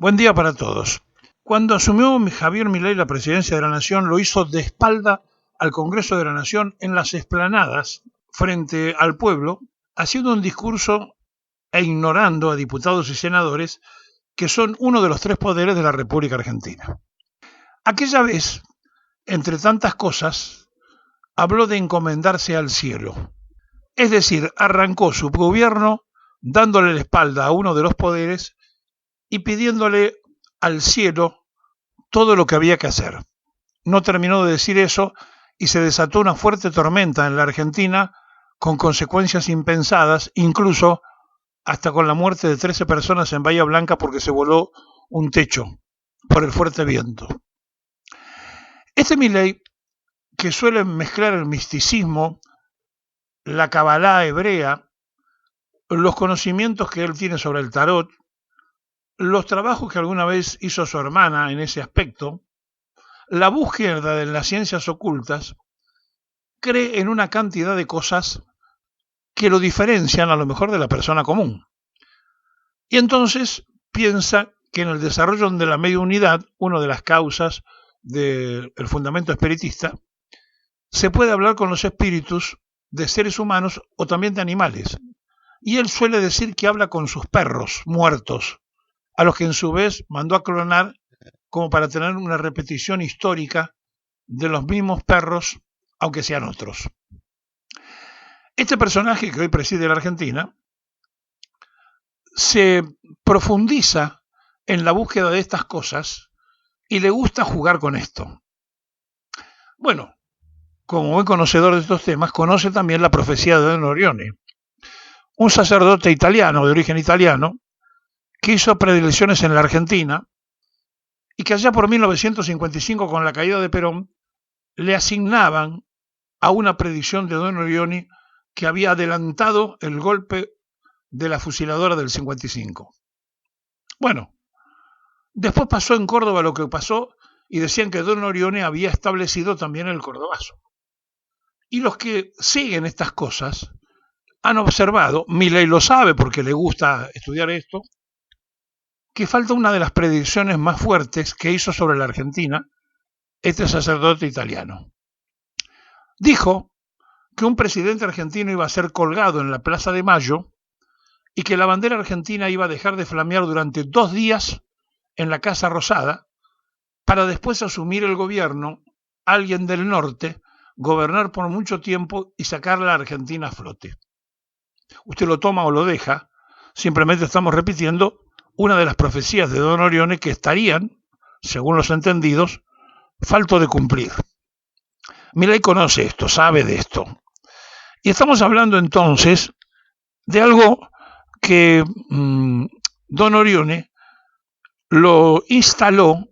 Buen día para todos. Cuando asumió Javier Milei la presidencia de la Nación, lo hizo de espalda al Congreso de la Nación en las explanadas frente al pueblo, haciendo un discurso e ignorando a diputados y senadores que son uno de los tres poderes de la República Argentina. Aquella vez, entre tantas cosas, habló de encomendarse al cielo. Es decir, arrancó su gobierno dándole la espalda a uno de los poderes y pidiéndole al cielo todo lo que había que hacer. No terminó de decir eso y se desató una fuerte tormenta en la Argentina con consecuencias impensadas, incluso hasta con la muerte de 13 personas en Bahía Blanca porque se voló un techo por el fuerte viento. Este Milei, que suele mezclar el misticismo, la cabalá hebrea, los conocimientos que él tiene sobre el tarot, los trabajos que alguna vez hizo su hermana en ese aspecto, la búsqueda de las ciencias ocultas, cree en una cantidad de cosas que lo diferencian a lo mejor de la persona común. Y entonces piensa que en el desarrollo de la mediunidad, una de las causas del fundamento espiritista, se puede hablar con los espíritus de seres humanos o también de animales. Y él suele decir que habla con sus perros muertos, a los que en su vez mandó a clonar como para tener una repetición histórica de los mismos perros, aunque sean otros. Este personaje que hoy preside la Argentina se profundiza en la búsqueda de estas cosas y le gusta jugar con esto. Bueno, como buen conocedor de estos temas, conoce también la profecía de Don Orione, un sacerdote italiano, de origen italiano, que hizo predilecciones en la Argentina y que allá por 1955, con la caída de Perón, le asignaban a una predicción de Don Orione que había adelantado el golpe de la fusiladora del 55. Bueno, después pasó en Córdoba lo que pasó y decían que Don Orione había establecido también el cordobazo. Y los que siguen estas cosas han observado, Milei lo sabe porque le gusta estudiar esto, que falta una de las predicciones más fuertes que hizo sobre la Argentina este sacerdote italiano. Dijo que un presidente argentino iba a ser colgado en la Plaza de Mayo y que la bandera argentina iba a dejar de flamear durante 2 días en la Casa Rosada para después asumir el gobierno alguien del norte, gobernar por mucho tiempo y sacar la Argentina a flote. Usted lo toma o lo deja, simplemente estamos repitiendo una de las profecías de Don Orione que estarían, según los entendidos, falto de cumplir. Milei conoce esto, sabe de esto. Y estamos hablando entonces de algo que Don Orione lo instaló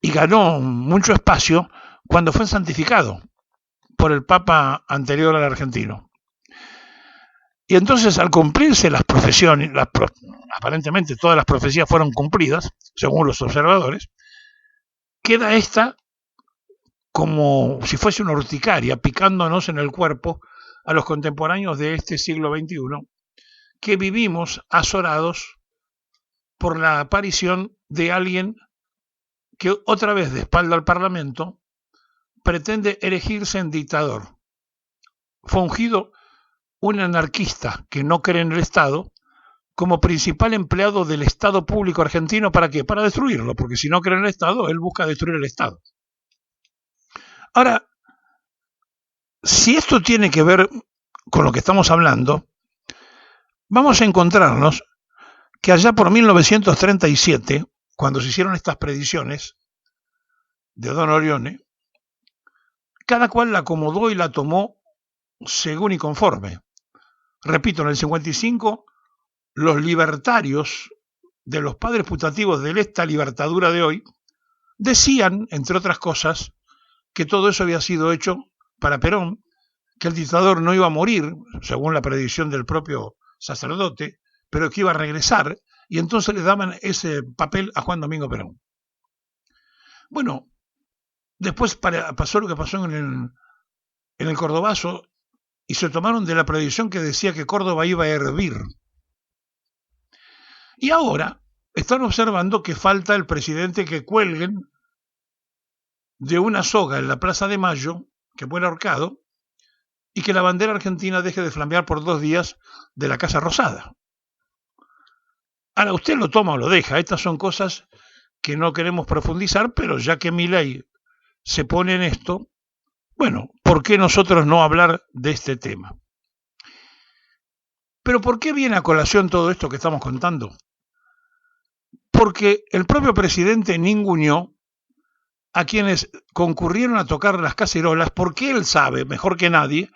y ganó mucho espacio cuando fue santificado por el Papa anterior al argentino. Y entonces, al cumplirse las profesiones, aparentemente todas las profecías fueron cumplidas, según los observadores, queda esta como si fuese una urticaria picándonos en el cuerpo a los contemporáneos de este siglo XXI, que vivimos azorados por la aparición de alguien que otra vez de espalda al Parlamento pretende erigirse en dictador. Fue ungido un anarquista que no cree en el Estado como principal empleado del Estado público argentino. ¿Para qué? Para destruirlo, porque si no cree en el Estado, él busca destruir el Estado. Ahora, si esto tiene que ver con lo que estamos hablando, vamos a encontrarnos que allá por 1937, cuando se hicieron estas predicciones de Don Orione, cada cual la acomodó y la tomó según y conforme. Repito, en el 55, los libertarios de los padres putativos de esta libertadura de hoy decían, entre otras cosas, que todo eso había sido hecho para Perón, que el dictador no iba a morir, según la predicción del propio sacerdote, pero que iba a regresar, y entonces le daban ese papel a Juan Domingo Perón. Bueno, después pasó lo que pasó en el Cordobazo, y se tomaron de la predicción que decía que Córdoba iba a hervir. Y ahora están observando que falta el presidente que cuelguen de una soga en la Plaza de Mayo, que muere ahorcado, y que la bandera argentina deje de flamear por 2 días de la Casa Rosada. Ahora, usted lo toma o lo deja. Estas son cosas que no queremos profundizar, pero ya que Milei se pone en esto, bueno, ¿por qué nosotros no hablar de este tema? Pero ¿por qué viene a colación todo esto que estamos contando? Porque el propio presidente ninguneó a quienes concurrieron a tocar las cacerolas, porque él sabe, mejor que nadie,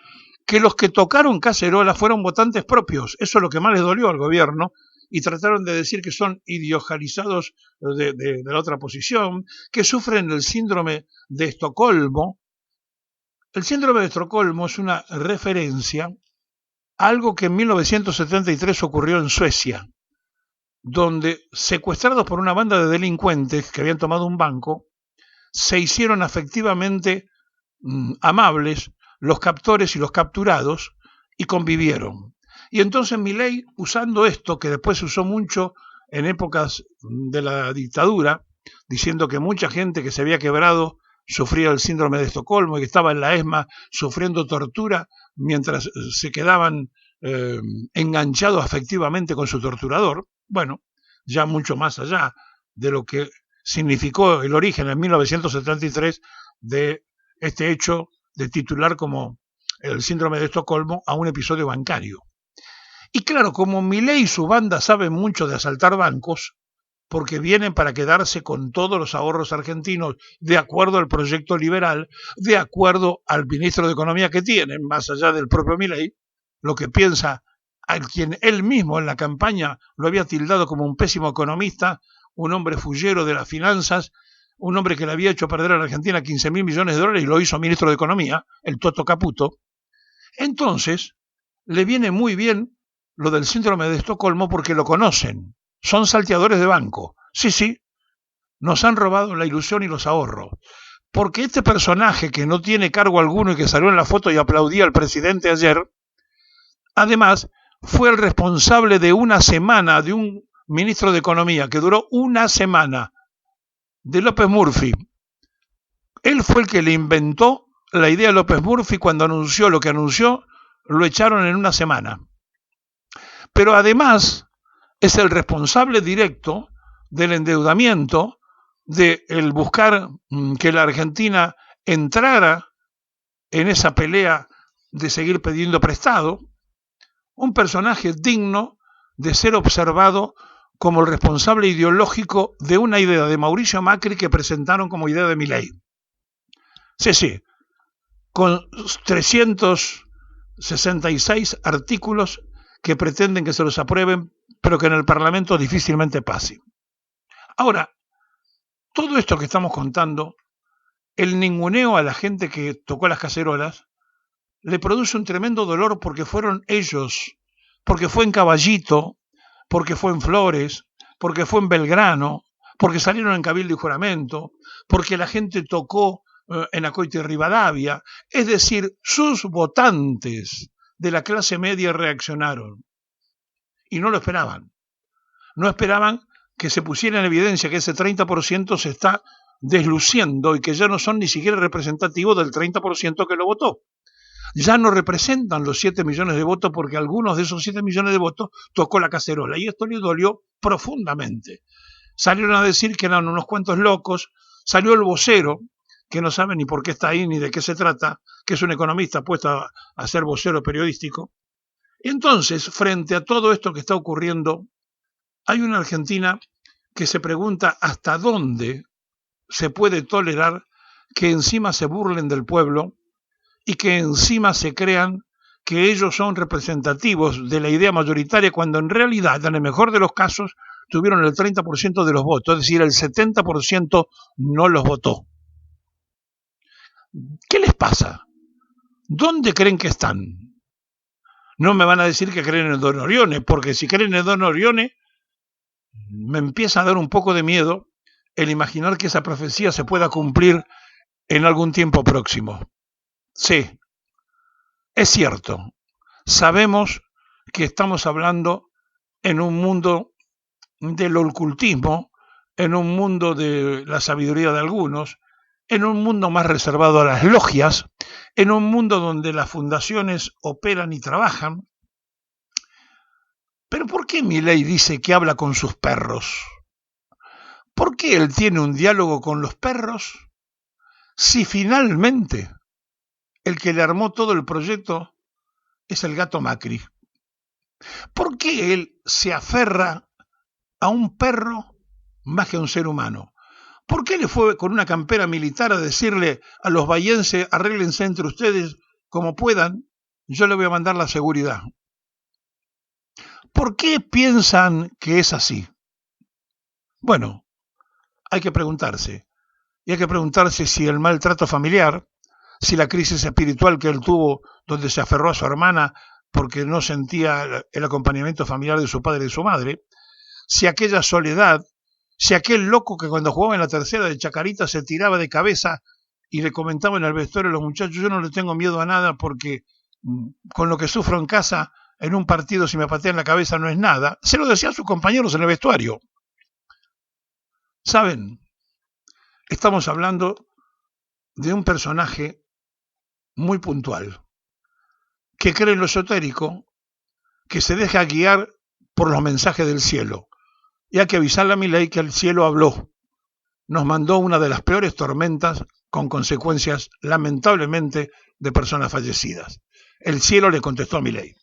que los que tocaron cacerolas fueron votantes propios. Eso es lo que más les dolió al gobierno, y trataron de decir que son ideologizados de la otra posición, que sufren el síndrome de Estocolmo. El síndrome de Estocolmo es una referencia a algo que en 1973 ocurrió en Suecia, donde, secuestrados por una banda de delincuentes que habían tomado un banco, se hicieron afectivamente amables los captores y los capturados y convivieron. Y entonces Milei, usando esto, que después se usó mucho en épocas de la dictadura, diciendo que mucha gente que se había quebrado sufría el síndrome de Estocolmo y que estaba en la ESMA sufriendo tortura mientras se quedaban enganchados afectivamente con su torturador. Bueno, ya mucho más allá de lo que significó el origen en 1973 de este hecho de titular como el síndrome de Estocolmo a un episodio bancario. Y claro, como Milei y su banda saben mucho de asaltar bancos, porque vienen para quedarse con todos los ahorros argentinos de acuerdo al proyecto liberal, de acuerdo al ministro de Economía que tienen, más allá del propio Milei, lo que piensa a quien él mismo en la campaña lo había tildado como un pésimo economista, un hombre fullero de las finanzas, un hombre que le había hecho perder a la Argentina 15.000 millones de dólares y lo hizo ministro de Economía, el Toto Caputo. Entonces, le viene muy bien lo del síndrome de Estocolmo porque lo conocen. Son salteadores de banco. Sí, nos han robado la ilusión y los ahorros. Porque este personaje que no tiene cargo alguno y que salió en la foto y aplaudía al presidente ayer, además fue el responsable de una semana de un ministro de Economía que duró una semana, de López Murphy. Él fue el que le inventó la idea a López Murphy cuando anunció lo que anunció, lo echaron en una semana. Pero además es el responsable directo del endeudamiento, de el buscar que la Argentina entrara en esa pelea de seguir pidiendo prestado, un personaje digno de ser observado como el responsable ideológico de una idea de Mauricio Macri que presentaron como idea de Milei. Sí, con 366 artículos que pretenden que se los aprueben, pero que en el Parlamento difícilmente pase. Ahora, todo esto que estamos contando, el ninguneo a la gente que tocó las cacerolas, le produce un tremendo dolor porque fueron ellos, porque fue en Caballito, porque fue en Flores, porque fue en Belgrano, porque salieron en Cabildo y Juramento, porque la gente tocó en Acoite y Rivadavia, es decir, sus votantes de la clase media reaccionaron y no lo esperaban. No esperaban que se pusiera en evidencia que ese 30% se está desluciendo y que ya no son ni siquiera representativos del 30% que lo votó. Ya no representan los 7 millones de votos porque algunos de esos 7 millones de votos tocó la cacerola y esto le dolió profundamente. Salieron a decir que eran unos cuantos locos, salió el vocero, que no sabe ni por qué está ahí ni de qué se trata, que es un economista puesto a ser vocero periodístico. Entonces, frente a todo esto que está ocurriendo, hay una Argentina que se pregunta hasta dónde se puede tolerar que encima se burlen del pueblo y que encima se crean que ellos son representativos de la idea mayoritaria cuando en realidad, en el mejor de los casos, tuvieron el 30% de los votos, es decir, el 70% no los votó. ¿Qué les pasa? ¿Dónde creen que están? No me van a decir que creen en Don Orione, porque si creen en Don Orione, me empieza a dar un poco de miedo el imaginar que esa profecía se pueda cumplir en algún tiempo próximo. Sí, es cierto. Sabemos que estamos hablando en un mundo del ocultismo, en un mundo de la sabiduría de algunos, en un mundo más reservado a las logias, en un mundo donde las fundaciones operan y trabajan. Pero ¿por qué Milei dice que habla con sus perros? ¿Por qué él tiene un diálogo con los perros si finalmente el que le armó todo el proyecto es el gato Macri? ¿Por qué él se aferra a un perro más que a un ser humano? ¿Por qué le fue con una campera militar a decirle a los bahienses, arréglense entre ustedes como puedan, yo le voy a mandar la seguridad? ¿Por qué piensan que es así? Bueno, hay que preguntarse. Y hay que preguntarse si el maltrato familiar, si la crisis espiritual que él tuvo, donde se aferró a su hermana porque no sentía el acompañamiento familiar de su padre y su madre, si aquella soledad, si aquel loco que cuando jugaba en la tercera de Chacarita se tiraba de cabeza y le comentaba en el vestuario a los muchachos, yo no le tengo miedo a nada porque con lo que sufro en casa, en un partido si me patean la cabeza no es nada, se lo decía a sus compañeros en el vestuario. ¿Saben? Estamos hablando de un personaje muy puntual, que cree en lo esotérico, que se deja guiar por los mensajes del cielo. Y hay que avisarle a Milei que el cielo habló, nos mandó una de las peores tormentas con consecuencias, lamentablemente, de personas fallecidas. El cielo le contestó a Milei.